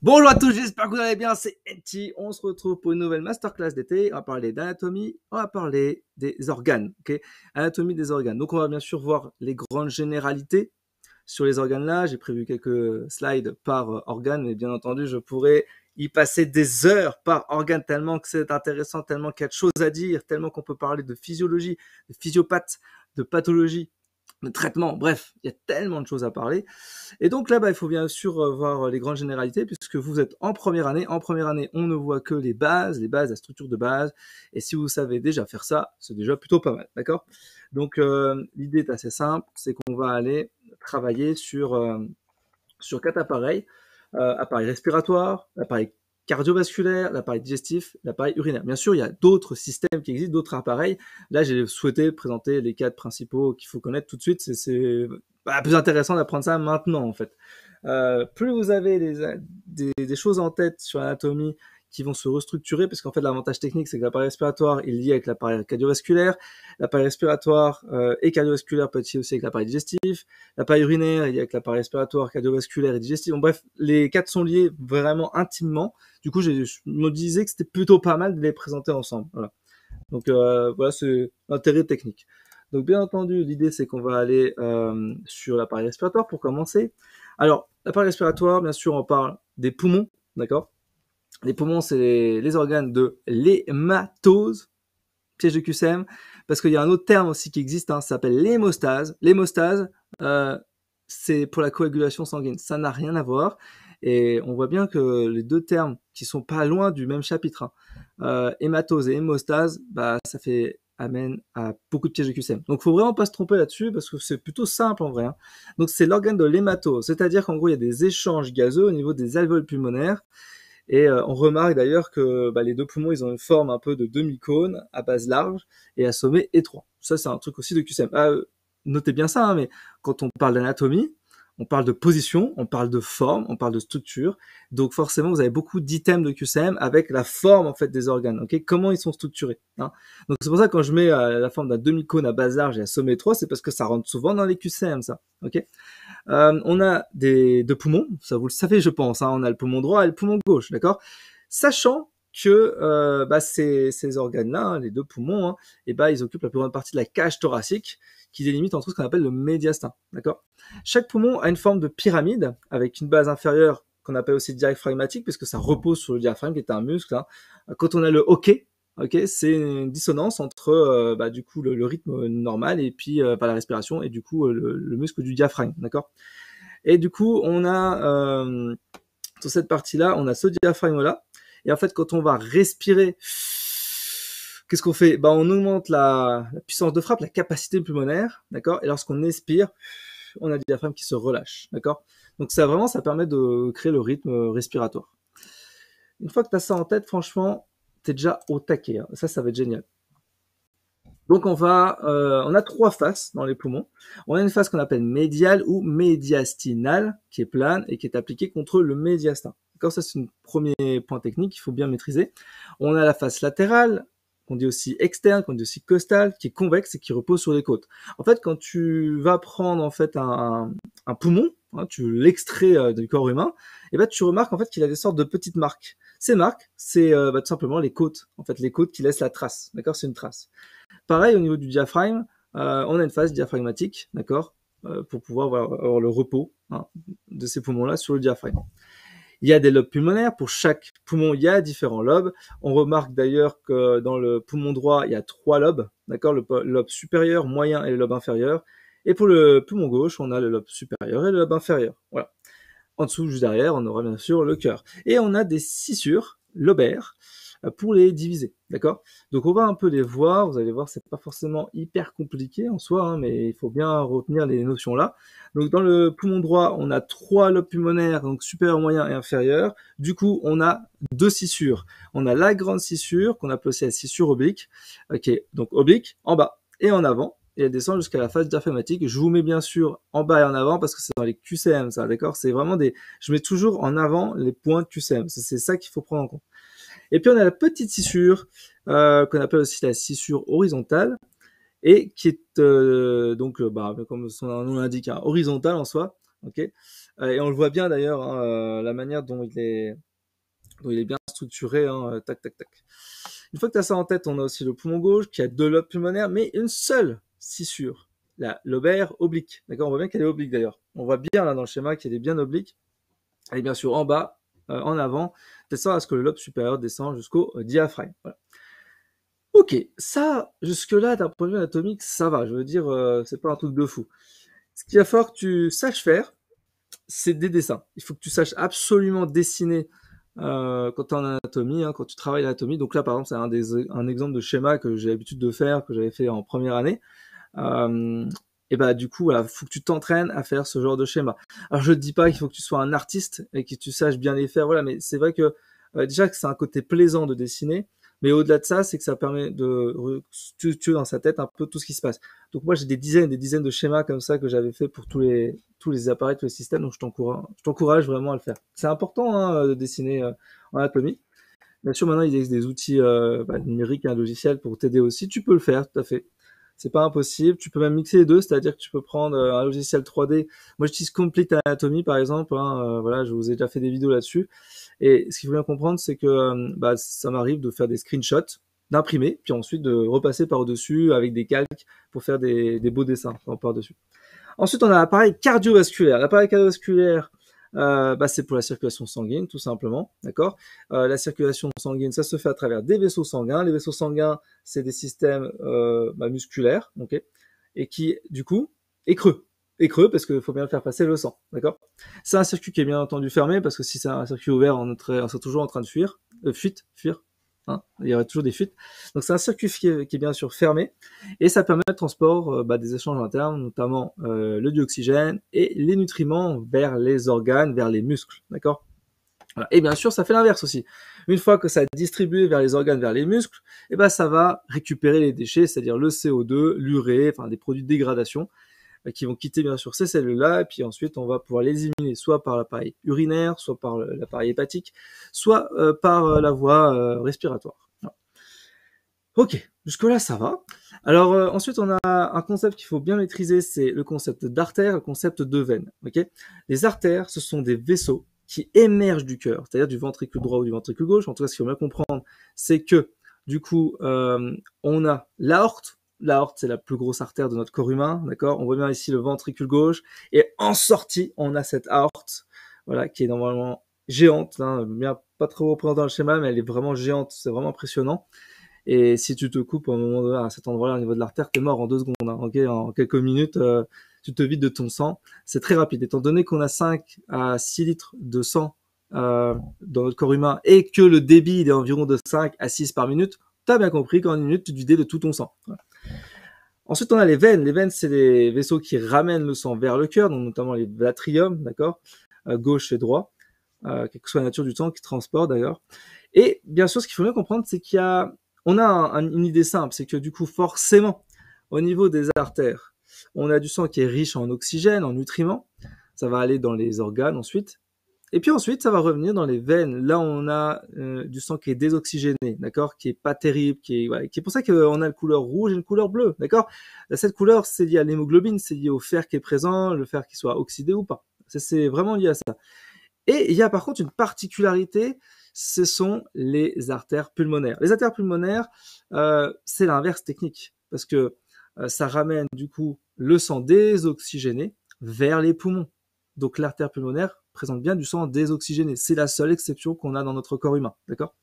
Bonjour à tous, j'espère que vous allez bien, c'est Enti. On se retrouve pour une nouvelle masterclass d'été. On va parler d'anatomie, on va parler des organes. Ok, anatomie des organes. Donc on va bien sûr voir les grandes généralités sur les organes là. J'ai prévu quelques slides par organe, mais bien entendu, je pourrais y passer des heures par organe tellement que c'est intéressant, tellement qu'il y a de choses à dire, tellement qu'on peut parler de physiologie, de physiopathe, de pathologie, de traitement. Bref, il y a tellement de choses à parler. Et donc là, il faut bien sûr voir les grandes généralités, puisque vous êtes en première année. En première année, on ne voit que les bases, la structure de base. Et si vous savez déjà faire ça, c'est déjà plutôt pas mal, d'accord? Donc l'idée est assez simple, c'est qu'on va aller travailler sur 4 appareils. Appareil respiratoire, l'appareil cardiovasculaire, l'appareil digestif, l'appareil urinaire. Bien sûr, il y a d'autres systèmes qui existent, d'autres appareils. Là, j'ai souhaité présenter les 4 principaux qu'il faut connaître tout de suite. C'est plus intéressant d'apprendre ça maintenant, en fait. Plus vous avez des choses en tête sur l'anatomie qui vont se restructurer, parce qu'en fait l'avantage technique c'est que l'appareil respiratoire est lié avec l'appareil cardiovasculaire, l'appareil respiratoire et cardiovasculaire peut être lié aussi avec l'appareil digestif, l'appareil urinaire est lié avec l'appareil respiratoire, cardiovasculaire et digestif. Bon, bref, les 4 sont liés vraiment intimement. Du coup, je me disais que c'était plutôt pas mal de les présenter ensemble. Voilà. Donc voilà, c'est l'intérêt technique. Donc bien entendu, l'idée c'est qu'on va aller sur l'appareil respiratoire pour commencer. Alors, l'appareil respiratoire, bien sûr, on parle des poumons, d'accord? Les poumons, c'est les organes de l'hématose, piège de QCM, parce qu'il y a un autre terme aussi qui existe, ça s'appelle l'hémostase. L'hémostase, c'est pour la coagulation sanguine. Ça n'a rien à voir. Et on voit bien que les deux termes qui sont pas loin du même chapitre, hématose et hémostase, ça fait amène à beaucoup de pièges de QCM. Donc, faut vraiment pas se tromper là-dessus parce que c'est plutôt simple en vrai. Donc, c'est l'organe de l'hématose, c'est-à-dire qu'en gros, il y a des échanges gazeux au niveau des alvéoles pulmonaires. Et on remarque d'ailleurs que les deux poumons, ils ont une forme un peu de demi-cône à base large et à sommet étroit. Ça, c'est un truc aussi de QCM. Notez bien ça, mais quand on parle d'anatomie, on parle de position, on parle de forme, on parle de structure. Donc forcément, vous avez beaucoup d'items de QCM avec la forme en fait des organes. Ok, comment ils sont structurés. Donc c'est pour ça que quand je mets la forme d'un demi-cône à base large et à sommet étroit, c'est parce que ça rentre souvent dans les QCM, ça. Ok. On a deux poumons, ça vous le savez je pense, on a le poumon droit et le poumon gauche, d'accord? Sachant que ces organes-là, les deux poumons, ils occupent la plus grande partie de la cage thoracique qui délimite entre ce qu'on appelle le médiastin, d'accord? Chaque poumon a une forme de pyramide avec une base inférieure qu'on appelle aussi diaphragmatique puisque ça repose sur le diaphragme qui est un muscle. Quand on a le hoquet, c'est une dissonance entre du coup le rythme normal et puis la respiration et du coup le muscle du diaphragme, d'accord? Et du coup on a sur cette partie-là, on a ce diaphragme-là. Et en fait, quand on va respirer, qu'est-ce qu'on fait? On augmente la puissance de frappe, la capacité pulmonaire, d'accord? Et lorsqu'on expire, on a le diaphragme qui se relâche, d'accord? Donc ça vraiment, ça permet de créer le rythme respiratoire. Une fois que tu as ça en tête, franchement, t'es déjà au taquet. Ça va être génial. Donc on a 3 faces dans les poumons. On a une face qu'on appelle médiale ou médiastinale, qui est plane et qui est appliquée contre le médiastin. D'accord, ça c'est un premier point technique qu'il faut bien maîtriser. On a la face latérale, qu'on dit aussi externe, qu'on dit aussi costale, qui est convexe et qui repose sur les côtes. En fait, quand tu vas prendre en fait un poumon, tu l'extrais du corps humain, et tu remarques en fait qu'il a des sortes de petites marques. Ces marques, c'est tout simplement les côtes. En fait, les côtes qui laissent la trace. D'accord, c'est une trace. Pareil, au niveau du diaphragme, on a une phase diaphragmatique, d'accord, pour pouvoir avoir le repos de ces poumons-là sur le diaphragme. Il y a des lobes pulmonaires. Pour chaque poumon, il y a différents lobes. On remarque d'ailleurs que dans le poumon droit, il y a 3 lobes, d'accord, le lobe supérieur, moyen et le lobe inférieur. Et pour le poumon gauche, on a le lobe supérieur et le lobe inférieur. Voilà. En dessous, juste derrière, on aura bien sûr le cœur. Et on a des scissures lobaires pour les diviser, d'accord? Donc on va un peu les voir, vous allez voir, c'est pas forcément hyper compliqué en soi, mais il faut bien retenir les notions là. Donc dans le poumon droit, on a 3 lobes pulmonaires, donc supérieur, moyen et inférieur. Du coup, on a 2 scissures. On a la grande scissure, qu'on appelle aussi la scissure oblique, ok, donc oblique, en bas et en avant, et elle descend jusqu'à la phase diaphragmatique. Je vous mets bien sûr en bas et en avant parce que c'est dans les QCM, ça, d'accord? C'est vraiment je mets toujours en avant les points QCM. C'est ça qu'il faut prendre en compte. Et puis on a la petite scissure qu'on appelle aussi la scissure horizontale et qui est comme son nom l'indique, horizontale en soi. Ok. Et on le voit bien d'ailleurs, hein, la manière dont il est bien structuré, hein, tac, tac, tac. Une fois que tu as ça en tête, on a aussi le poumon gauche qui a deux lobes pulmonaires, mais une seule scissure, la lobaire oblique. D'accord, on voit bien qu'elle est oblique d'ailleurs. On voit bien là dans le schéma qu'elle est bien oblique. Elle est bien sûr en bas, en avant, de sorte à ce que le lobe supérieur descend jusqu'au diaphragme. Voilà. Ok, ça, jusque-là, d'un point de vue anatomique, ça va. Je veux dire, c'est pas un truc de fou. Ce qu'il va falloir que tu saches faire, c'est des dessins. Il faut que tu saches absolument dessiner quand tu es en anatomie, hein, quand tu travailles l'anatomie. Donc là, par exemple, c'est un exemple de schéma que j'ai l'habitude de faire, que j'avais fait en première année. Et bah du coup, voilà, faut que tu t'entraînes à faire ce genre de schéma. Alors je te dis pas qu'il faut que tu sois un artiste et que tu saches bien les faire, voilà, mais c'est vrai que déjà que c'est un côté plaisant de dessiner, mais au-delà de ça, c'est que ça permet de structurer dans sa tête un peu tout ce qui se passe. Donc moi j'ai des dizaines et des dizaines de schémas comme ça que j'avais fait pour tous les appareils, tous les systèmes, donc je t'encourage vraiment à le faire. C'est important hein, de dessiner en anatomie. Bien sûr, maintenant il existe des outils numériques, un logiciel pour t'aider aussi. Tu peux le faire, tout à fait. C'est pas impossible. Tu peux même mixer les deux, c'est-à-dire que tu peux prendre un logiciel 3D. Moi, j'utilise Complete Anatomy, par exemple. Hein, voilà, je vous ai déjà fait des vidéos là-dessus. Et ce qu'il faut bien comprendre, c'est que ça m'arrive de faire des screenshots, d'imprimer, puis ensuite de repasser par-dessus avec des calques pour faire des beaux dessins par-dessus. Ensuite, on a l'appareil cardiovasculaire. L'appareil cardiovasculaire, c'est pour la circulation sanguine, tout simplement, d'accord. La circulation sanguine, ça se fait à travers des vaisseaux sanguins. Les vaisseaux sanguins, c'est des systèmes musculaires, ok, et qui, du coup, est creux. Est creux parce qu'il faut bien faire passer le sang, d'accord. C'est un circuit qui est bien entendu fermé parce que si c'est un circuit ouvert, on serait toujours en train de fuir, fuir. Hein, il y aurait toujours des fuites. Donc c'est un circuit qui est bien sûr fermé et ça permet le transport des échanges internes, notamment le dioxygène et les nutriments vers les organes, vers les muscles, d'accord. Voilà. Et bien sûr, ça fait l'inverse aussi. Une fois que ça a distribué vers les organes, vers les muscles, et ben ça va récupérer les déchets, c'est-à-dire le CO2, l'urée, enfin des produits de dégradation qui vont quitter bien sûr ces cellules-là, et puis ensuite on va pouvoir les éliminer soit par l'appareil urinaire, soit par l'appareil hépatique, soit par la voie respiratoire. Voilà. Ok, jusque-là ça va. Alors ensuite on a un concept qu'il faut bien maîtriser, c'est le concept d'artère, le concept de veine. Okay, les artères, ce sont des vaisseaux qui émergent du cœur, c'est-à-dire du ventricule droit ou du ventricule gauche. En tout cas, ce qu'il faut bien comprendre, c'est que du coup, on a l'aorte. L'aorte, c'est la plus grosse artère de notre corps humain, d'accord. On voit bien ici le ventricule gauche, et en sortie, on a cette aorte, voilà, qui est normalement géante, hein, bien pas trop représentée dans le schéma, mais elle est vraiment géante, c'est vraiment impressionnant. Et si tu te coupes à un moment donné à cet endroit-là au niveau de l'artère, t'es mort en 2 secondes. Hein, okay, en quelques minutes, tu te vides de ton sang. C'est très rapide. Étant donné qu'on a 5 à 6 litres de sang dans notre corps humain et que le débit est environ de 5 à 6 par minute, t'as bien compris qu'en une minute, tu te vidais de tout ton sang. Voilà. Ensuite, on a les veines. Les veines, c'est des vaisseaux qui ramènent le sang vers le cœur, donc notamment les l'atrium, d'accord, gauche et droit, quelle que soit la nature du sang qui transporte d'ailleurs. Et bien sûr, ce qu'il faut bien comprendre, c'est on a une idée simple, c'est que du coup, forcément, au niveau des artères, on a du sang qui est riche en oxygène, en nutriments. Ça va aller dans les organes ensuite. Et puis ensuite, ça va revenir dans les veines. Là, on a du sang qui est désoxygéné, d'accord, qui est pas terrible, qui est pour ça qu'on a une couleur rouge et une couleur bleue, d'accord. Cette couleur, c'est lié à l'hémoglobine, c'est lié au fer qui est présent, le fer qui soit oxydé ou pas. C'est vraiment lié à ça. Et il y a par contre une particularité, ce sont les artères pulmonaires. Les artères pulmonaires, c'est l'inverse technique, parce que ça ramène du coup le sang désoxygéné vers les poumons. Donc l'artère pulmonaire présente bien du sang désoxygéné. C'est la seule exception qu'on a dans notre corps humain, d'accord.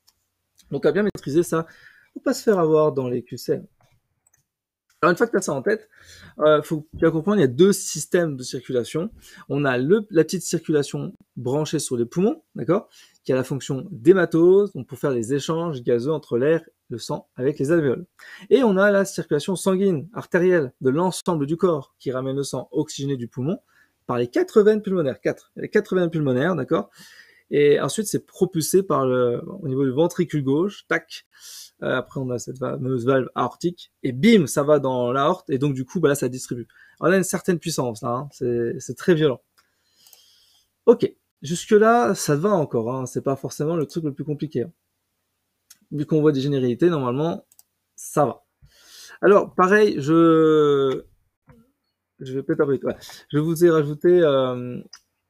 Donc à bien maîtriser ça, faut pas se faire avoir dans les QCM. Alors une fois que tu as ça en tête, faut bien comprendre, il y a 2 systèmes de circulation. On a la petite circulation branchée sur les poumons, d'accord, qui a la fonction d'hématose, donc pour faire les échanges gazeux entre l'air, le sang avec les alvéoles. Et on a la circulation sanguine, artérielle, de l'ensemble du corps, qui ramène le sang oxygéné du poumon par les 4 veines pulmonaires. Les 4 veines pulmonaires, d'accord. Et ensuite, c'est propulsé au niveau du ventricule gauche, tac. Après, on a cette fameuse valve aortique, et bim, ça va dans l'aorte, et donc du coup, là, ça distribue. Alors, on a une certaine puissance, là, hein, c'est très violent. Ok, jusque-là, ça va encore, hein, c'est pas forcément le truc le plus compliqué. Hein. Vu qu'on voit des généralités, normalement, ça va. Alors, pareil, je vais peut-être ouais. Je vous ai rajouté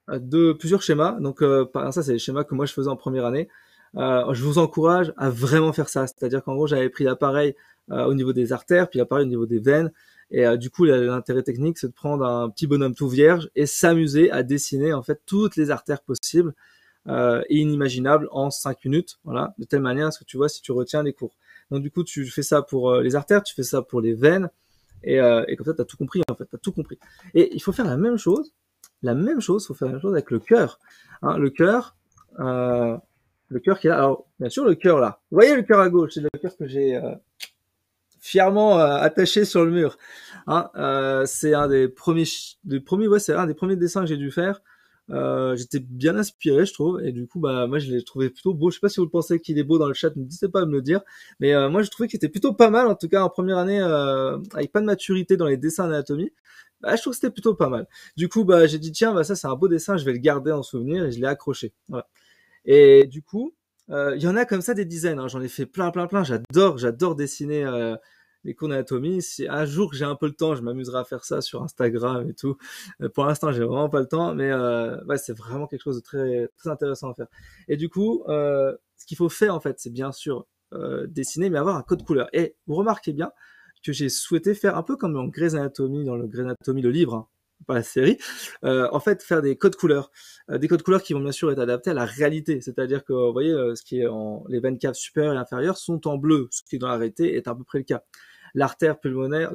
de plusieurs schémas. Donc, ça, c'est les schémas que moi je faisais en première année. Je vous encourage à vraiment faire ça. C'est-à-dire qu'en gros, j'avais pris l'appareil au niveau des artères, puis l'appareil au niveau des veines. Et du coup, l'intérêt technique, c'est de prendre un petit bonhomme tout vierge et s'amuser à dessiner en fait toutes les artères possibles et inimaginables en 5 minutes. Voilà, de telle manière à ce que tu vois si tu retiens les cours. Donc du coup, tu fais ça pour les artères, tu fais ça pour les veines, et comme ça, tu as tout compris en fait, tu as tout compris. Et il faut faire la même chose, faut faire la même chose avec le cœur. Hein, le cœur qui est là. Alors, bien sûr, le cœur là. Vous voyez le cœur à gauche, c'est le cœur que j'ai fièrement attaché sur le mur. Hein, c'est un ouais, c'est un des premiers dessins que j'ai dû faire. J'étais bien inspiré, je trouve, et du coup, bah, moi, je l'ai trouvé plutôt beau. Je sais pas si vous pensez qu'il est beau dans le chat, n'hésitez pas à me le dire. Mais moi, je trouvais qu'il était plutôt pas mal, en tout cas en première année, avec pas de maturité dans les dessins d'anatomie. Bah, je trouve que c'était plutôt pas mal. Du coup, bah, j'ai dit tiens, bah ça c'est un beau dessin, je vais le garder en souvenir et je l'ai accroché. Voilà. Et du coup, il y en a comme ça des dizaines. Hein. J'en ai fait plein, plein, plein. J'adore dessiner les cours d'anatomie. Si un jour que j'ai un peu le temps, je m'amuserai à faire ça sur Instagram et tout. Pour l'instant, j'ai vraiment pas le temps, mais ouais, c'est vraiment quelque chose de très, très intéressant à faire. Et du coup, ce qu'il faut faire en fait, c'est bien sûr dessiner, mais avoir un code couleur. Et vous remarquez bien que j'ai souhaité faire un peu comme dans Grey's Anatomy, dans le Grey's Anatomy, le livre, hein, pas la série, en fait, faire des codes couleurs. Des codes couleurs qui vont bien sûr être adaptés à la réalité. C'est-à-dire que, vous voyez, ce qui est les veines caves supérieures et inférieures sont en bleu, ce qui dans la réalité est à peu près le cas. L'artère pulmonaire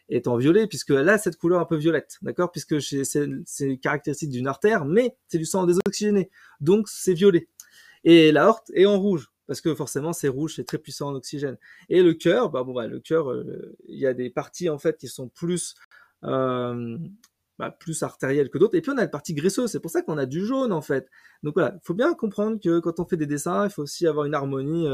est en violet, puisque elle a cette couleur un peu violette, d'accord? Puisque c'est caractéristique d'une artère, mais c'est du sang désoxygéné. Donc, c'est violet. Et l'aorte est en rouge, parce que forcément, c'est rouge, c'est très puissant en oxygène. Et le cœur, le cœur, il y a des parties, en fait, qui sont euh, plus artérielle que d'autres. Et puis on a la partie graisseuse, c'est pour ça qu'on a du jaune en fait. Donc voilà, il faut bien comprendre que quand on fait des dessins, il faut aussi avoir une harmonie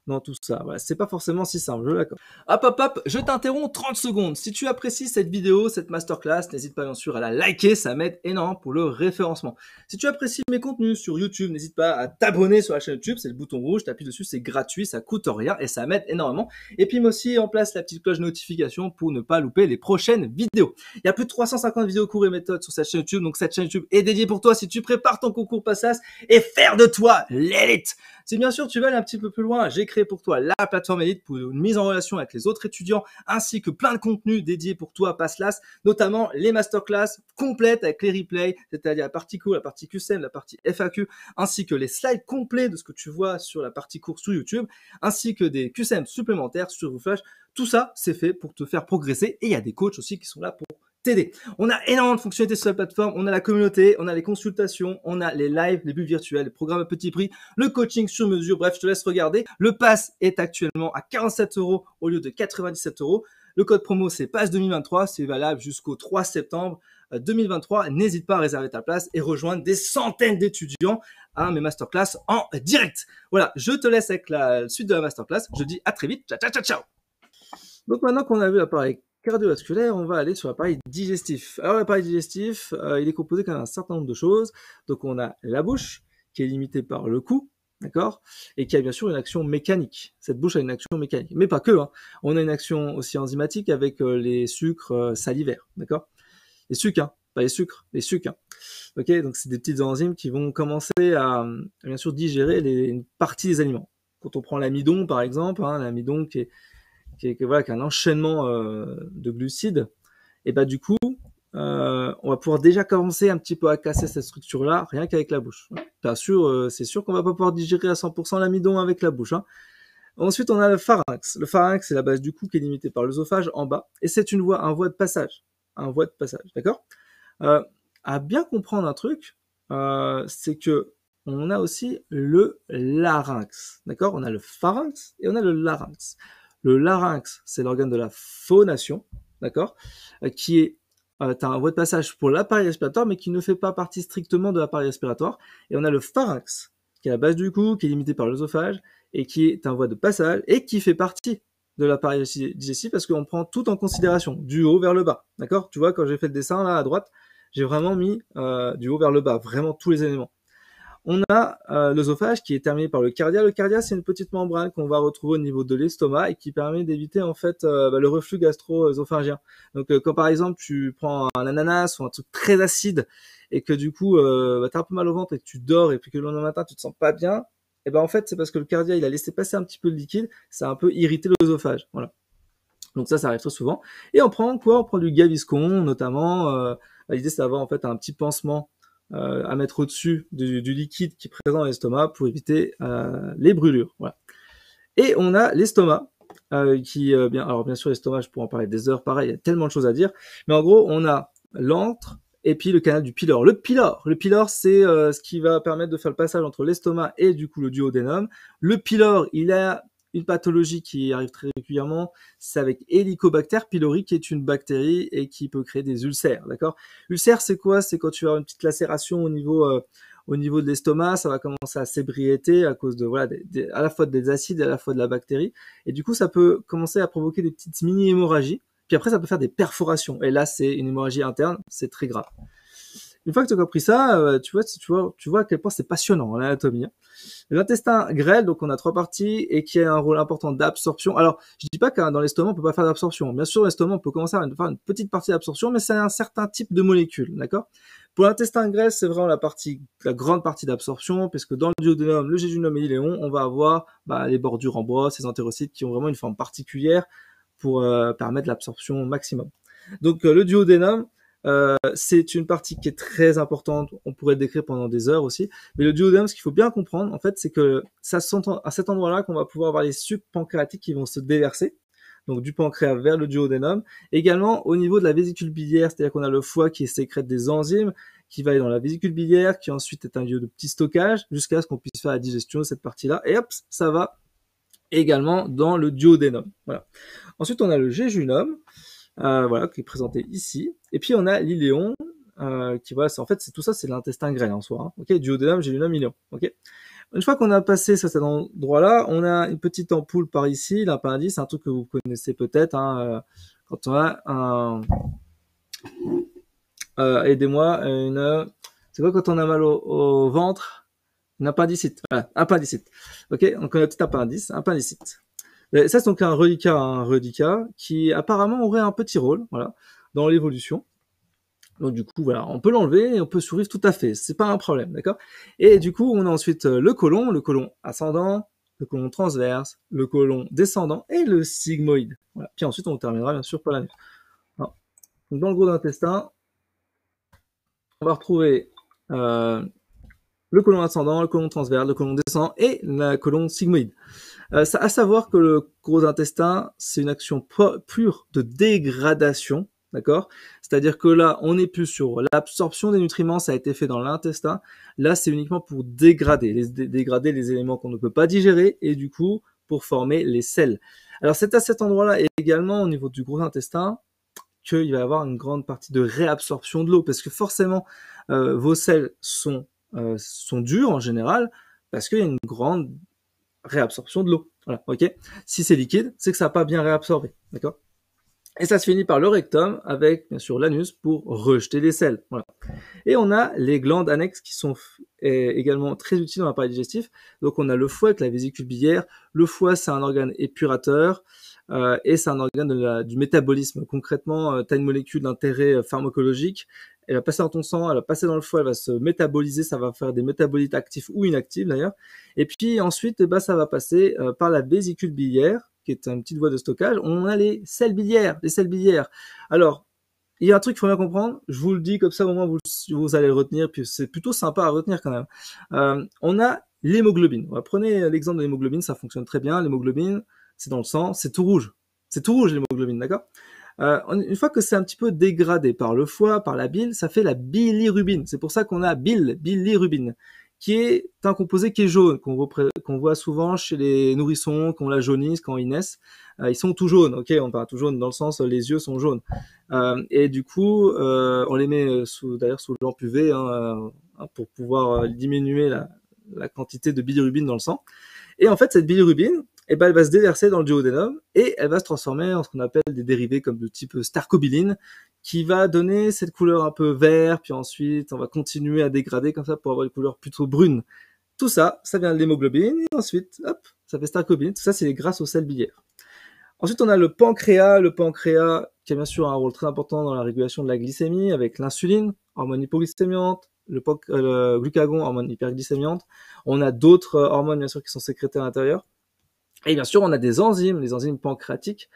dans tout ça. Voilà, c'est pas forcément si simple, je l'accorde. Hop, je t'interromps 30 secondes. Si tu apprécies cette vidéo, cette masterclass, n'hésite pas bien sûr à la liker, ça m'aide énormément pour le référencement. Si tu apprécies mes contenus sur YouTube, n'hésite pas à t'abonner sur la chaîne YouTube, c'est le bouton rouge, t'appuies dessus, c'est gratuit, ça coûte rien et ça m'aide énormément. Et puis moi aussi en place la petite cloche de notification pour ne pas louper les prochaines vidéos. Il y a plus de 350 vidéos cours et méthodes sur cette chaîne YouTube, donc cette chaîne YouTube est dédiée pour toi si tu prépares ton concours PASSAS et faire de toi l'élite. Si bien sûr tu veux aller un petit peu plus loin, j'ai créé pour toi la plateforme Elite pour une mise en relation avec les autres étudiants ainsi que plein de contenus dédiés pour toi PASSLAS, notamment les masterclass complètes avec les replays, c'est-à-dire la partie cours, la partie QCM, la partie FAQ, ainsi que les slides complets de ce que tu vois sur la partie cours sur YouTube, ainsi que des QCM supplémentaires sur Flash. Tout ça, c'est fait pour te faire progresser et il y a des coachs aussi qui sont là pour t'aider. On a énormément de fonctionnalités sur la plateforme, on a la communauté, on a les consultations, on a les lives, les bulles virtuelles, les programmes à petit prix, le coaching sur mesure, bref, je te laisse regarder. Le pass est actuellement à 47 € au lieu de 97 €. Le code promo, c'est PASS 2023, c'est valable jusqu'au 3 septembre 2023. N'hésite pas à réserver ta place et rejoindre des centaines d'étudiants à mes masterclass en direct. Voilà, je te laisse avec la suite de la masterclass. Je dis à très vite. Ciao, ciao, ciao, ciao. Donc maintenant qu'on a vu l'appareil cardiovasculaire, on va aller sur l'appareil digestif. Alors l'appareil digestif, il est composé quand même d'un certain nombre de choses. Donc on a la bouche, qui est limitée par le cou, d'accord, et qui a bien sûr une action mécanique. Cette bouche a une action mécanique, mais pas que. Hein. On a une action aussi enzymatique avec les sucres salivaires, d'accord. Les sucres, hein, pas les sucres, les sucres. Hein. Ok, donc c'est des petites enzymes qui vont commencer à bien sûr digérer une partie des aliments. Quand on prend l'amidon par exemple, hein, l'amidon qui a un enchaînement de glucides, et bah du coup, on va pouvoir déjà commencer un petit peu à casser cette structure-là, rien qu'avec la bouche. Bien sûr, c'est sûr qu'on va pas pouvoir digérer à 100% l'amidon avec la bouche. Hein. Ensuite, on a le pharynx. Le pharynx, c'est la base du cou qui est limitée par l'œsophage en bas, et c'est un voie de passage. Un voie de passage, d'accord. À bien comprendre un truc, c'est que on a aussi le larynx, d'accord. On a le pharynx et on a le larynx. Le larynx, c'est l'organe de la phonation, d'accord, qui est t'as un voie de passage pour l'appareil respiratoire, mais qui ne fait pas partie strictement de l'appareil respiratoire. Et on a le pharynx, qui est la base du cou, qui est limité par l'œsophage, et qui est un voie de passage, et qui fait partie de l'appareil digestif, parce qu'on prend tout en considération, du haut vers le bas, d'accord. Tu vois, quand j'ai fait le dessin, là, à droite, j'ai vraiment mis du haut vers le bas, vraiment tous les éléments. On a l'œsophage qui est terminé par le cardia. Le cardia, c'est une petite membrane qu'on va retrouver au niveau de l'estomac et qui permet d'éviter en fait le reflux gastro-œsophagien. Donc quand par exemple tu prends un ananas ou un truc très acide et que du coup t'as un peu mal au ventre et que tu dors et puis que le lendemain matin tu te sens pas bien, et ben en fait c'est parce que le cardia il a laissé passer un petit peu de liquide, ça a un peu irrité l'œsophage. Voilà. Donc ça arrive très souvent. Et on prend quoi? On prend du Gaviscon notamment. L'idée c'est d'avoir en fait un petit pansement à mettre au-dessus du liquide qui est présent dans l'estomac pour éviter les brûlures. Voilà. Et on a l'estomac alors bien sûr l'estomac, je pourrais en parler des heures, pareil, il y a tellement de choses à dire. Mais en gros, on a l'antre et puis le canal du pylore. Le pylore, c'est ce qui va permettre de faire le passage entre l'estomac et du coup le duodénum. Le pylore, il a une pathologie qui arrive très régulièrement, c'est avec Helicobacter pylori, qui est une bactérie et qui peut créer des ulcères, d'accord? Ulcère, c'est quoi? C'est quand tu as une petite lacération au niveau de l'estomac, ça va commencer à s'ébriéter à cause de voilà à la fois des acides et à la fois de la bactérie, et du coup ça peut commencer à provoquer des petites mini hémorragies. Puis après ça peut faire des perforations, et là c'est une hémorragie interne, c'est très grave. Une fois que tu as compris ça, tu vois à quel point c'est passionnant l'anatomie. L'intestin grêle, donc on a 3 parties et qui a un rôle important d'absorption. Alors, je dis pas que dans l'estomac on peut pas faire d'absorption. Bien sûr, l'estomac on peut commencer à faire une petite partie d'absorption, mais c'est un certain type de molécules, d'accord? Pour l'intestin grêle, c'est vraiment la grande partie d'absorption, puisque dans le duodénum, le jéjunum et l'iléon, on va avoir les bordures en brosse, les entérocytes qui ont vraiment une forme particulière pour permettre l'absorption au maximum. Donc le duodénum, c'est une partie qui est très importante, on pourrait le décrire pendant des heures aussi, mais le duodénum, ce qu'il faut bien comprendre, en fait, c'est que c'est à cet endroit-là qu'on va pouvoir avoir les sucs pancréatiques qui vont se déverser, donc du pancréas vers le duodénum. Également, au niveau de la vésicule biliaire, c'est-à-dire qu'on a le foie qui sécrète des enzymes, qui va aller dans la vésicule biliaire, qui ensuite est un lieu de petit stockage, jusqu'à ce qu'on puisse faire la digestion de cette partie-là, et hop, ça va également dans le duodénum. Voilà. Ensuite, on a le jéjunum, voilà, qui est présenté ici. Et puis on a l'iléon, qui voilà, en fait, tout ça, c'est l'intestin grêle en soi. Hein. Ok, duodénum, jéjunum, iléon. Ok. Une fois qu'on a passé cet endroit-là, on a une petite ampoule par ici, l'appendice, un truc que vous connaissez peut-être. Hein, quand on a aidez-moi, c'est quoi quand on a mal au ventre? Une appendicite. Voilà, appendicite. Ok, donc on a un petit appendicite. Ça, c'est donc un reliquat qui apparemment aurait un petit rôle, voilà, dans l'évolution. Donc du coup, voilà, on peut l'enlever et on peut survivre tout à fait, c'est pas un problème, d'accord? Et du coup, on a ensuite le côlon ascendant, le côlon transverse, le côlon descendant et le sigmoïde. Voilà. Puis ensuite, on terminera bien sûr par l'anus. Donc dans le gros intestin, on va retrouver le côlon ascendant, le côlon transverse, le côlon descendant et le côlon sigmoïde. À savoir que le gros intestin, c'est une action pure de dégradation, d'accord? C'est-à-dire que là, on n'est plus sur l'absorption des nutriments, ça a été fait dans l'intestin. Là, c'est uniquement pour dégrader les éléments qu'on ne peut pas digérer et du coup, pour former les selles. Alors, c'est à cet endroit-là et également au niveau du gros intestin qu'il va y avoir une grande partie de réabsorption de l'eau parce que forcément, vos selles sont dures en général parce qu'il y a une grande réabsorption de l'eau. Voilà, ok. Si c'est liquide, c'est que ça n'a pas bien réabsorbé, d'accord. Et ça se finit par le rectum avec bien sûr l'anus pour rejeter les selles. Voilà. Et on a les glandes annexes qui sont également très utiles dans l'appareil digestif. Donc on a le foie avec la vésicule biliaire. Le foie, c'est un organe épurateur et c'est un organe du métabolisme. Concrètement, tu as une molécule d'intérêt pharmacologique. Elle va passer dans ton sang, elle va passer dans le foie, elle va se métaboliser, ça va faire des métabolites actifs ou inactifs d'ailleurs. Et puis ensuite, ça va passer par la vésicule biliaire, qui est une petite voie de stockage. On a les selles biliaires, Alors, il y a un truc qu'il faut bien comprendre, je vous le dis comme ça au moins vous allez le retenir, puis c'est plutôt sympa à retenir quand même. On a l'hémoglobine. Prenez l'exemple de l'hémoglobine, ça fonctionne très bien. L'hémoglobine, c'est dans le sang, c'est tout rouge. C'est tout rouge l'hémoglobine, d'accord? Une fois que c'est un petit peu dégradé par le foie, par la bile, ça fait la bilirubine. C'est pour ça qu'on a bilirubine, qui est un composé qui est jaune, qu'on voit souvent chez les nourrissons, qu'on la jaunisse quand ils naissent. Ils sont tout jaunes, ok, on parle tout jaune dans le sens les yeux sont jaunes. Et du coup, on les met sous lampe UV pour pouvoir diminuer la quantité de bilirubine dans le sang. Et en fait, cette bilirubine, elle va se déverser dans le duodénum et elle va se transformer en ce qu'on appelle des dérivés comme de type stercobiline, qui va donner cette couleur un peu vert, puis ensuite on va continuer à dégrader comme ça pour avoir une couleur plutôt brune. Tout ça, ça vient de l'hémoglobine, et ensuite, hop, ça fait startobine. Tout ça, c'est grâce aux sels biliaires. Ensuite, on a le pancréas. Le pancréas qui a bien sûr un rôle très important dans la régulation de la glycémie avec l'insuline, hormone hypoglycémiante, le glucagon, hormone hyperglycémiante. On a d'autres hormones bien sûr qui sont sécrétées à l'intérieur. Et bien sûr, on a des enzymes, les enzymes pancréatiques,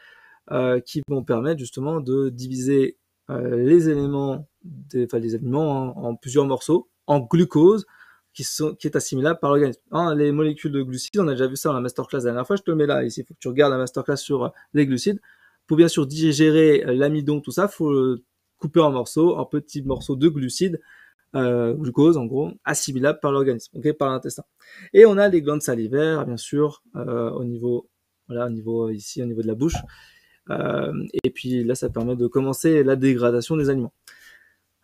qui vont permettre justement de diviser les aliments en plusieurs morceaux, en glucose, qui est assimilable par l'organisme. Hein, les molécules de glucides, on a déjà vu ça dans la masterclass la dernière fois, je te le mets là, ici, il faut que tu regardes la masterclass sur les glucides. Pour bien sûr digérer l'amidon, tout ça, il faut le couper en morceaux, en petits morceaux de glucides, glucose en gros, assimilable par l'organisme, okay, par l'intestin. Et on a les glandes salivaires, bien sûr, au niveau ici, au niveau de la bouche. Et puis là, ça permet de commencer la dégradation des aliments.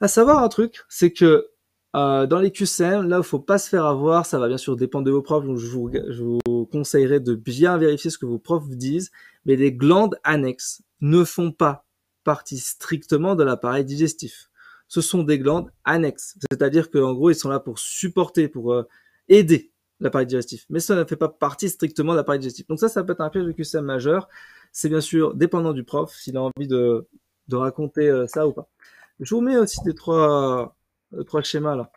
À savoir un truc, c'est que dans les QCM, là, il faut pas se faire avoir. Ça va bien sûr dépendre de vos profs. Donc je vous conseillerais de bien vérifier ce que vos profs vous disent. Mais les glandes annexes ne font pas partie strictement de l'appareil digestif. Ce sont des glandes annexes. C'est-à-dire qu'en gros, ils sont là pour supporter, pour aider l'appareil digestif. Mais ça ne fait pas partie strictement de l'appareil digestif. Donc ça peut être un piège de QCM majeur. C'est bien sûr dépendant du prof, s'il a envie de raconter ça ou pas. Je vous mets aussi des trois schémas là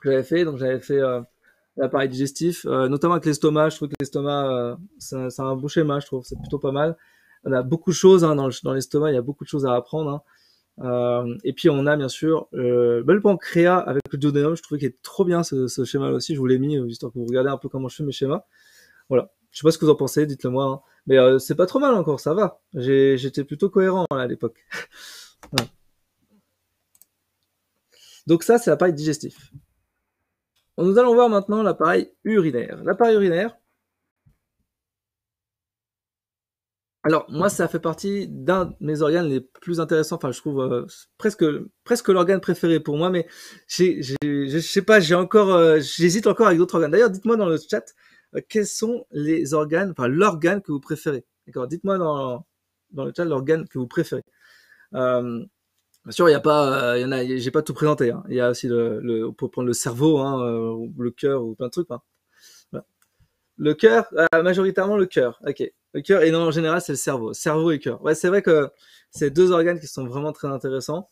que j'avais fait. Donc j'avais fait l'appareil digestif, notamment avec l'estomac. Je trouve que l'estomac, c'est un beau schéma, je trouve, c'est plutôt pas mal. On a beaucoup de choses hein, dans l'estomac, il y a beaucoup de choses à apprendre. Hein. Et puis on a bien sûr le pancréas avec le duodénum. Je trouvais qu'il est trop bien ce schéma là aussi. Je vous l'ai mis histoire que vous regardez un peu comment je fais mes schémas. Voilà. Je sais pas ce que vous en pensez, dites-le moi. Hein. Mais c'est pas trop mal encore, ça va. J'étais plutôt cohérent là, à l'époque. Voilà. Donc ça, c'est l'appareil digestif. Nous allons voir maintenant l'appareil urinaire. L'appareil urinaire, alors moi, ça fait partie d'un de mes organes les plus intéressants. Enfin, je trouve presque l'organe préféré pour moi. Mais je sais pas, j'hésite encore avec d'autres organes. D'ailleurs, dites-moi dans le chat quels sont les organes, enfin l'organe que vous préférez. D'accord, dites-moi dans le chat l'organe que vous préférez. Bien sûr, il y a pas, il y en a, j'ai pas tout présenté. Hein. Il y a aussi on peut prendre le cerveau, hein, ou le cœur ou plein de trucs. Hein. Voilà. Le cœur, majoritairement le cœur. Ok. Le cœur et non, en général c'est le cerveau et cœur. Ouais, c'est vrai que c'est deux organes qui sont vraiment très intéressants.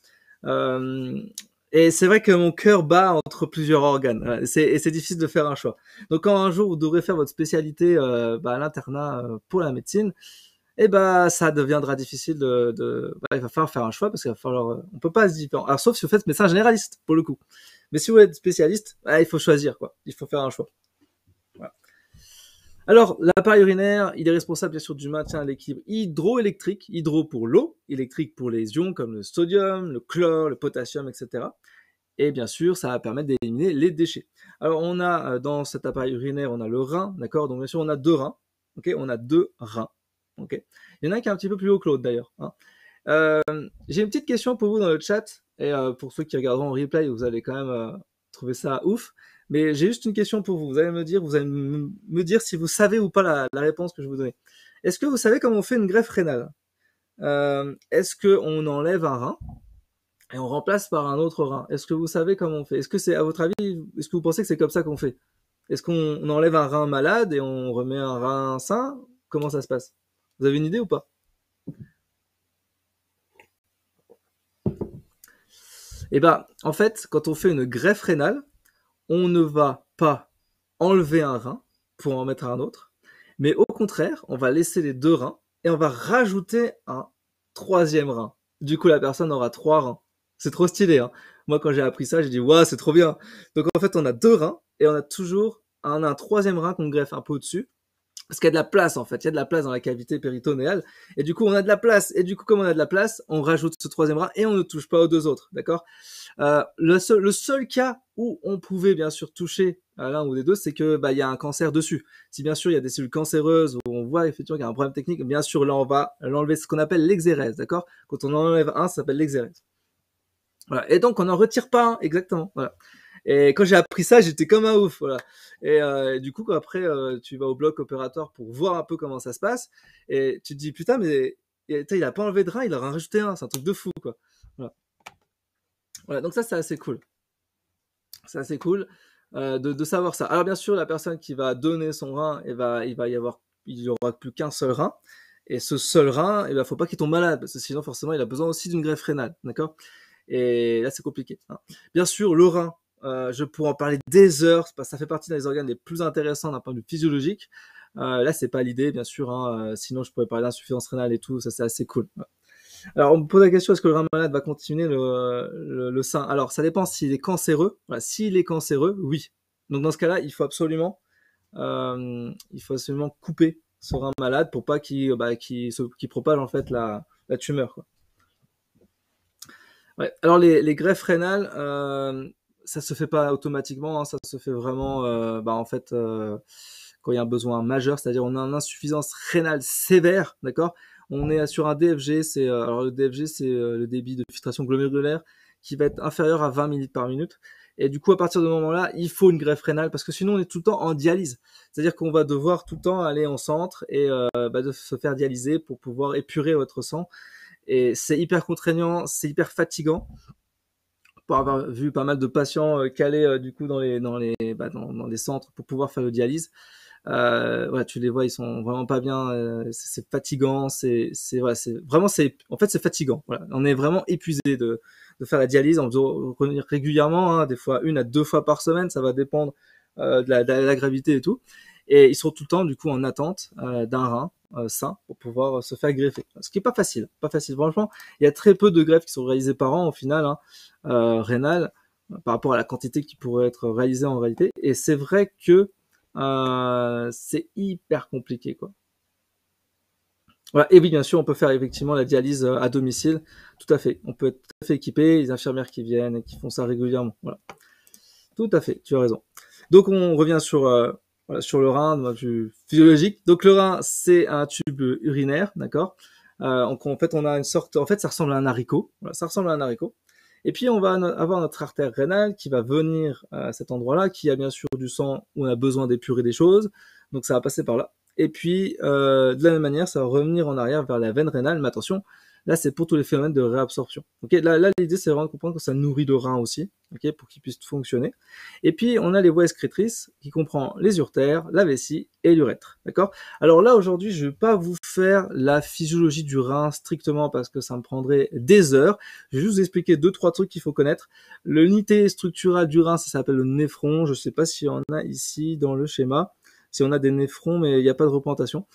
Et c'est vrai que mon cœur bat entre plusieurs organes. Voilà. C'est difficile de faire un choix. Donc quand un jour vous devrez faire votre spécialité à l'internat pour la médecine, et ça deviendra difficile il va falloir faire un choix parce qu'il va falloir, on peut pas se différencier. Alors, sauf si vous faites médecin généraliste, pour le coup. Mais si vous êtes spécialiste, il faut choisir, quoi. Il faut faire un choix. Voilà. Alors, l'appareil urinaire, il est responsable, bien sûr, du maintien à l'équilibre hydroélectrique. Hydro pour l'eau, électrique pour les ions comme le sodium, le chlore, le potassium, etc. Et bien sûr, ça va permettre d'éliminer les déchets. Alors, on a, dans cet appareil urinaire, on a le rein, d'accord? Donc, bien sûr, on a deux reins. Ok? On a deux reins. Okay. Il y en a un qui est un petit peu plus haut que l'autre d'ailleurs. Hein. J'ai une petite question pour vous dans le chat et pour ceux qui regarderont en replay, vous allez quand même trouver ça ouf. Mais j'ai juste une question pour vous. Vous allez me dire si vous savez ou pas la réponse que je vais vous donner. Est-ce que vous savez comment on fait une greffe rénale? Est-ce qu'on enlève un rein et on remplace par un autre rein? Est-ce que vous savez comment on fait? Est-ce que c'est à votre avis, est-ce que vous pensez que c'est comme ça qu'on fait? Est-ce qu'on enlève un rein malade et on remet un rein sain? Comment ça se passe? Vous avez une idée ou pas? Eh en fait, quand on fait une greffe rénale, on ne va pas enlever un rein pour en mettre un autre, mais au contraire, on va laisser les deux reins et on va rajouter un troisième rein. Du coup, la personne aura trois reins. C'est trop stylé, hein. Moi, quand j'ai appris ça, j'ai dit, waouh, c'est trop bien. Donc, en fait, on a deux reins et on a toujours un troisième rein qu'on greffe un peu au-dessus. Parce qu'il y a de la place en fait, il y a de la place dans la cavité péritonéale et du coup on a de la place et du coup comme on a de la place, on rajoute ce troisième rein et on ne touche pas aux deux autres, d'accord? Le seul cas où on pouvait bien sûr toucher à l'un ou des deux, c'est que il y a un cancer dessus. Si bien sûr il y a des cellules cancéreuses où on voit effectivement qu'il y a un problème technique, bien sûr là on va l'enlever, ce qu'on appelle l'exérèse, d'accord? Quand on enlève un, ça s'appelle l'exérèse. Voilà. Et donc on n'en retire pas un, exactement. Voilà. Et quand j'ai appris ça, j'étais comme un ouf, voilà. Et du coup, après, tu vas au bloc opératoire pour voir un peu comment ça se passe, et tu te dis putain, mais il a pas enlevé de rein, il en a rajouté un, c'est un truc de fou, quoi. Voilà. Voilà, donc ça, c'est assez cool. C'est assez cool. de savoir ça. Alors bien sûr, la personne qui va donner son rein, il y aura plus qu'un seul rein. Et ce seul rein, il ne faut pas qu'il tombe malade, parce que sinon forcément il a besoin aussi d'une greffe rénale, d'accord? Et là c'est compliqué, hein. Bien sûr, le rein, je pourrais en parler des heures, parce que ça fait partie des organes les plus intéressants d'un point de vue physiologique. Là c'est pas l'idée, bien sûr, hein, sinon je pourrais parler d'insuffisance rénale et tout, ça c'est assez cool. Alors, on me pose la question, est-ce que le rein malade va continuer le sein? Alors, ça dépend s'il est cancéreux. Voilà, s'il est cancéreux, oui. Donc, dans ce cas-là, il faut absolument couper ce rein malade pour pas qu'il propage en fait la tumeur, quoi. Ouais. Alors, les greffes rénales, ça se fait pas automatiquement, hein, ça se fait vraiment, en fait, quand il y a un besoin majeur, c'est-à-dire on a une insuffisance rénale sévère, d'accord? On est sur un DFG, alors le DFG, c'est le débit de filtration glomérulaire qui va être inférieur à 20 millilitres par minute. Et du coup, à partir de ce moment-là, il faut une greffe rénale parce que sinon on est tout le temps en dialyse. C'est-à-dire qu'on va devoir tout le temps aller en centre et de se faire dialyser pour pouvoir épurer votre sang. Et c'est hyper contraignant, c'est hyper fatigant. Pour avoir vu pas mal de patients calés du coup dans les centres pour pouvoir faire le dialyse. Ouais, tu les vois, ils sont vraiment pas bien. C'est fatigant. En fait, c'est fatigant. Voilà, on est vraiment épuisé de faire la dialyse. On doit revenir régulièrement, hein, des fois 1 à 2 fois par semaine. Ça va dépendre de la gravité et tout. Et ils sont tout le temps du coup en attente d'un rein sain pour pouvoir se faire greffer. Ce qui est pas facile, pas facile. Franchement, il y a très peu de greffes qui sont réalisées par an au final, hein, rénales, par rapport à la quantité qui pourrait être réalisée en réalité. Et c'est vrai que c'est hyper compliqué, quoi. Voilà. Et oui, bien sûr, on peut faire effectivement la dialyse à domicile. Tout à fait. On peut être tout à fait équipé, les infirmières qui viennent et qui font ça régulièrement. Voilà. Tout à fait, tu as raison. Donc on revient sur le rein, d'un point de vue physiologique. Donc le rein, c'est un tube urinaire, d'accord. Donc en fait, on a une sorte, en fait, ça ressemble à un haricot. Voilà, ça ressemble à un haricot. Et puis on va avoir notre artère rénale qui va venir à cet endroit-là, qui a bien sûr du sang où on a besoin d'épurer des choses. Donc ça va passer par là. Et puis de la même manière, ça va revenir en arrière vers la veine rénale. Mais attention, là c'est pour tous les phénomènes de réabsorption. Ok, là l'idée c'est vraiment de comprendre que ça nourrit le rein aussi, ok, pour qu'il puisse fonctionner. Et puis on a les voies excrétrices qui comprend les uretères, la vessie et l'urètre, d'accord. Alors là aujourd'hui je vais pas vous faire la physiologie du rein strictement parce que ça me prendrait des heures. Je vais juste vous expliquer 2-3 trucs qu'il faut connaître. L'unité structurale du rein, ça s'appelle le néphron. Je sais pas si on a ici dans le schéma, si on a des néphrons, mais il n'y a pas de représentation.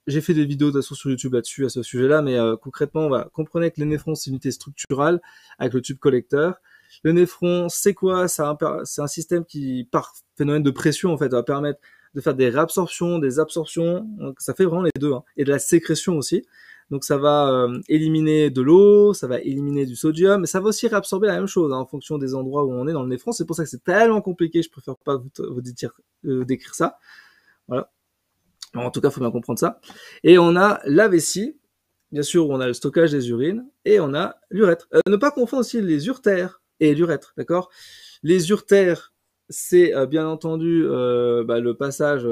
J'ai fait des vidéos de toute façon sur YouTube là-dessus à ce sujet-là, mais concrètement, voilà, comprenez que les néphrons c'est une unité structurale avec le tube collecteur. Le néphron, c'est quoi? C'est un système qui, par phénomène de pression, en fait, va permettre de faire des réabsorptions, des absorptions. Donc, ça fait vraiment les deux, hein, et de la sécrétion aussi. Donc ça va éliminer de l'eau, ça va éliminer du sodium, mais ça va aussi réabsorber la même chose, hein, en fonction des endroits où on est dans le néphron. C'est pour ça que c'est tellement compliqué, je préfère pas décrire ça. Voilà. Alors, en tout cas, il faut bien comprendre ça. Et on a la vessie, bien sûr, où on a le stockage des urines, et on a l'urètre. Ne pas confondre aussi les uretères et l'urètre, d'accord? Les uretères, c'est bien entendu le passage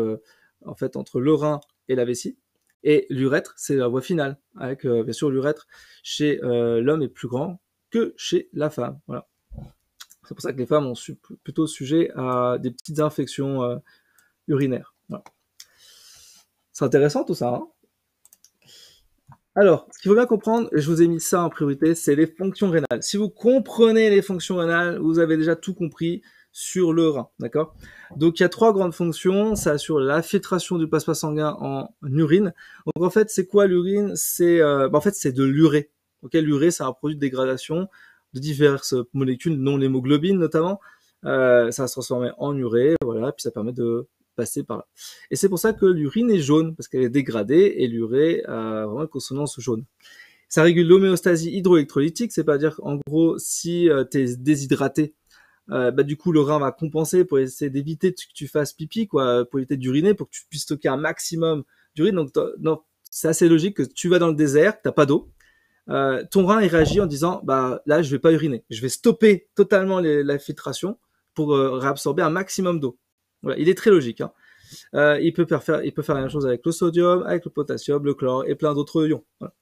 en fait entre le rein et la vessie. Et l'urètre, c'est la voie finale, avec bien sûr l'urètre chez l'homme est plus grand que chez la femme. Voilà. C'est pour ça que les femmes ont plutôt sujet à des petites infections urinaires. Voilà. C'est intéressant tout ça, hein. Alors, ce qu'il faut bien comprendre, et je vous ai mis ça en priorité, c'est les fonctions rénales. Si vous comprenez les fonctions rénales, vous avez déjà tout compris sur le rein, d'accord? Donc il y a 3 grandes fonctions, ça assure la filtration du plasma sanguin en urine. Donc en fait, c'est quoi l'urine? C'est en fait c'est de l'urée. OK, l'urée c'est un produit de dégradation de diverses molécules, non l'hémoglobine notamment. Ça va se transformer en urée, voilà, puis ça permet de passer par là. Et c'est pour ça que l'urine est jaune, parce qu'elle est dégradée, et l'urée a vraiment une consonance jaune. Ça régule l'homéostasie hydroélectrolytique, c'est-à-dire en gros, si tu es déshydraté, du coup le rein va compenser pour essayer d'éviter que tu fasses pipi, quoi, pour éviter d'uriner, pour que tu puisses stocker un maximum d'urine. Donc non, c'est assez logique que tu vas dans le désert, t'as pas d'eau, ton rein il réagit en disant là je vais pas uriner, je vais stopper totalement la filtration pour réabsorber un maximum d'eau. Voilà, il est très logique, hein. Il peut faire la même chose avec le sodium, avec le potassium, le chlore et plein d'autres ions. Voilà.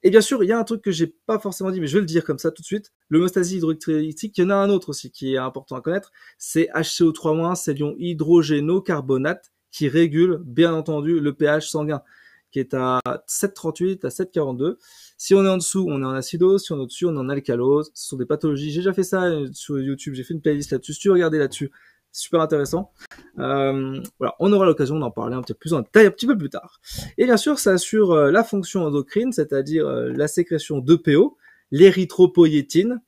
Et bien sûr, il y a un truc que j'ai pas forcément dit, mais je vais le dire comme ça tout de suite. L'homéostasie hydroélectrique, il y en a un autre aussi qui est important à connaître. C'est HCO3-, c'est l'ion hydrogénocarbonate qui régule, bien entendu, le pH sanguin, qui est à 7,38 à 7,42. Si on est en dessous, on est en acidose. Si on est au-dessus, on est en alcalose. Ce sont des pathologies. J'ai déjà fait ça sur YouTube. J'ai fait une playlist là-dessus. Si tu veux regarder là-dessus, c'est super intéressant. Voilà, on aura l'occasion d'en parler un petit peu plus en détail un petit peu plus tard. Et bien sûr, ça assure la fonction endocrine, c'est-à-dire la sécrétion d'EPO, l'érythropoïétine.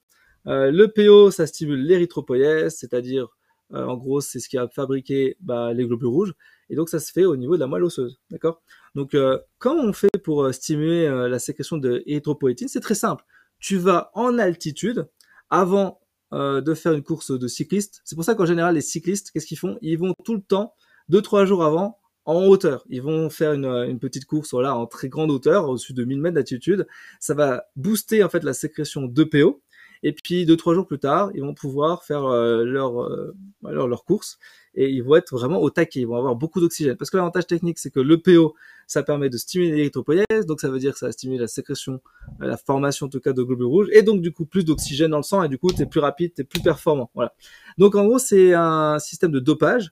L'EPO, ça stimule l'érythropoïèse, c'est-à-dire, en gros, c'est ce qui a fabriqué les globules rouges. Et donc, ça se fait au niveau de la moelle osseuse, d'accord? Donc, comment on fait pour stimuler la sécrétion de l'érythropoïétine? C'est très simple. Tu vas en altitude avant de faire une course de cycliste. C'est pour ça qu'en général, les cyclistes, qu'est-ce qu'ils font? Ils vont tout le temps, 2-3 jours avant, en hauteur. Ils vont faire une petite course voilà, en très grande hauteur, au-dessus de 1000 mètres d'altitude. Ça va booster en fait la sécrétion d'EPO. Et puis 2-3 jours plus tard, ils vont pouvoir faire leur course et ils vont être vraiment au taquet. Ils vont avoir beaucoup d'oxygène. Parce que l'avantage technique, c'est que l'EPO, ça permet de stimuler l'érythropoïèse, donc ça veut dire que ça va stimuler la sécrétion, la formation en tout cas de globules rouges, et donc du coup plus d'oxygène dans le sang, et du coup t'es plus rapide, t'es plus performant. Voilà. Donc en gros, c'est un système de dopage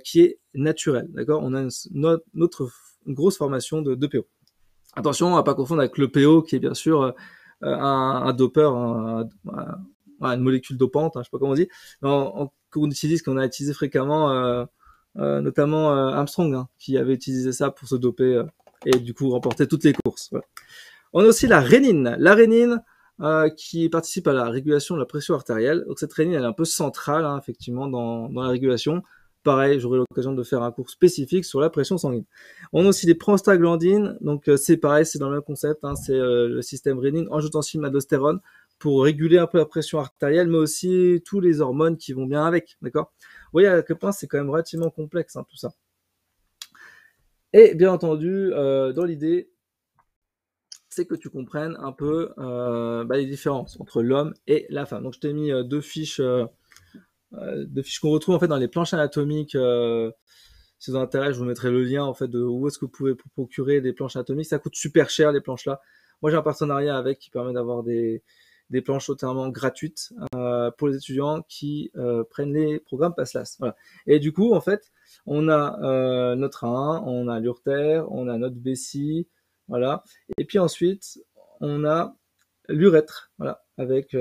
qui est naturel. D'accord? On a une grosse formation d'EPO. Attention à pas confondre avec l'EPO qui est bien sûr un dopeur, une molécule dopante, hein, je sais pas comment on dit, qu'on utilise, qu'on a utilisé fréquemment, notamment Armstrong, hein, qui avait utilisé ça pour se doper et du coup remporter toutes les courses. Voilà. On a aussi la rénine. La rénine qui participe à la régulation de la pression artérielle. Donc cette rénine, elle est un peu centrale, hein, effectivement, dans la régulation. Pareil, j'aurai l'occasion de faire un cours spécifique sur la pression sanguine. On a aussi les prostaglandines, donc c'est pareil, c'est dans le même concept, hein, c'est le système rénine, angiotensin, aldostérone, pour réguler un peu la pression artérielle, mais aussi tous les hormones qui vont bien avec, d'accord? Vous voyez à quel point c'est quand même relativement complexe, hein, tout ça. Et bien entendu, dans l'idée, c'est que tu comprennes un peu les différences entre l'homme et la femme. Donc je t'ai mis deux fiches qu'on retrouve en fait dans les planches anatomiques. Si vous intéresse, je vous mettrai le lien en fait de où est-ce que vous pouvez procurer des planches anatomiques. Ça coûte super cher les planches là. Moi j'ai un partenariat avec qui permet d'avoir des planches totalement gratuites pour les étudiants qui prennent les programmes PASSLAS. Voilà. Et du coup en fait on a notre rein, on a l'urtère, on a notre vessie, voilà. Et puis ensuite on a l'urètre, voilà, avec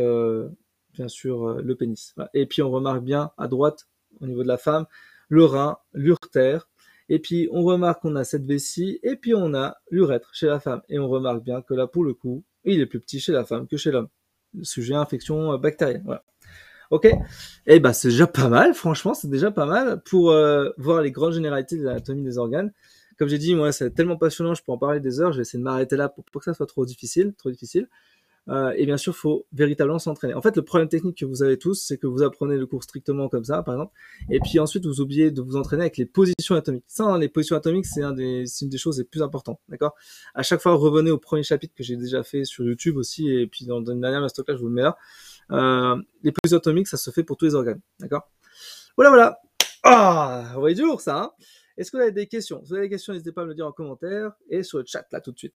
bien sûr le pénis. Voilà. Et puis on remarque bien à droite au niveau de la femme le rein, l'urtère, et puis on remarque qu'on a cette vessie, et puis on a l'urètre chez la femme. Et on remarque bien que là, pour le coup, il est plus petit chez la femme que chez l'homme. Le sujet infection bactérienne. Voilà. Ok. Et c'est déjà pas mal. Franchement, c'est déjà pas mal pour voir les grandes généralités de l'anatomie des organes. Comme j'ai dit, moi, c'est tellement passionnant, je peux en parler des heures. Je vais essayer de m'arrêter là pour que ça soit trop difficile. Et bien sûr, il faut véritablement s'entraîner. En fait, le problème technique que vous avez tous, c'est que vous apprenez le cours strictement comme ça, par exemple, et puis ensuite vous oubliez de vous entraîner avec les positions atomiques. Ça, hein, les positions atomiques, c'est une des choses les plus importantes, d'accord? À chaque fois, revenez au premier chapitre que j'ai déjà fait sur YouTube aussi, et puis dans une dernière masterclass, je vous le mets là. Les positions atomiques, ça se fait pour tous les organes, d'accord? Voilà. Ah, vous voyez du lourd, ça, hein? Est-ce que vous avez des questions? Si vous avez des questions, n'hésitez pas à me le dire en commentaire et sur le chat, là, tout de suite.